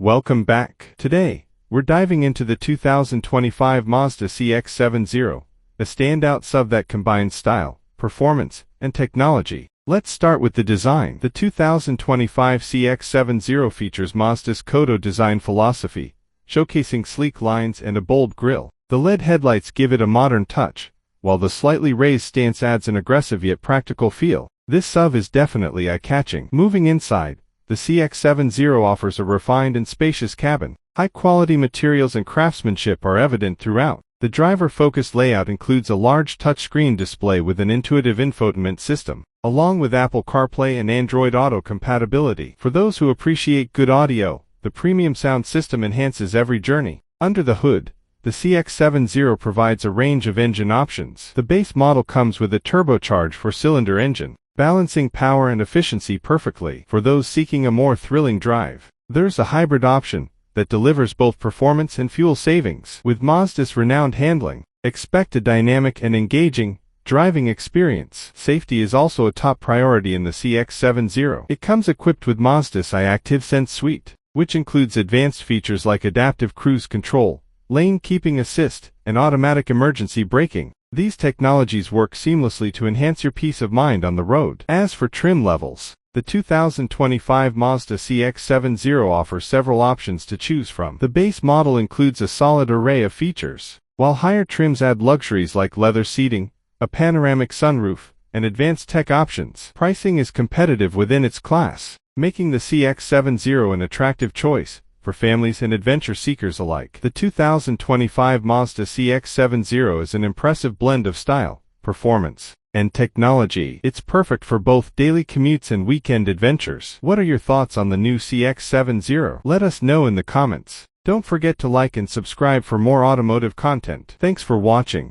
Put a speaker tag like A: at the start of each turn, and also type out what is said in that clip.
A: Welcome back. Today, we're diving into the 2025 Mazda CX-70, a standout SUV that combines style, performance, and technology. Let's start with the design. The 2025 CX-70 features Mazda's Kodo design philosophy, showcasing sleek lines and a bold grille. The LED headlights give it a modern touch, while the slightly raised stance adds an aggressive yet practical feel. This SUV is definitely eye-catching. Moving inside, the CX-70 offers a refined and spacious cabin. High-quality materials and craftsmanship are evident throughout. The driver-focused layout includes a large touchscreen display with an intuitive infotainment system, along with Apple CarPlay and Android Auto compatibility. For those who appreciate good audio, the premium sound system enhances every journey. Under the hood, the CX-70 provides a range of engine options. The base model comes with a turbocharged four-cylinder engine, balancing power and efficiency perfectly. For those seeking a more thrilling drive, there's a hybrid option that delivers both performance and fuel savings. With Mazda's renowned handling, expect a dynamic and engaging driving experience. Safety is also a top priority in the CX-70. It comes equipped with Mazda's iActive Sense suite, which includes advanced features like adaptive cruise control, lane keeping assist, and automatic emergency braking. These technologies work seamlessly to enhance your peace of mind on the road. As for trim levels, the 2025 Mazda CX-70 offers several options to choose from. The base model includes a solid array of features, while higher trims add luxuries like leather seating, a panoramic sunroof, and advanced tech options. Pricing is competitive within its class, making the CX-70 an attractive choice for families and adventure seekers alike. The 2025 Mazda CX-70 is an impressive blend of style, performance, and technology. It's perfect for both daily commutes and weekend adventures. What are your thoughts on the new CX-70? Let us know in the comments. Don't forget to like and subscribe for more automotive content. Thanks for watching.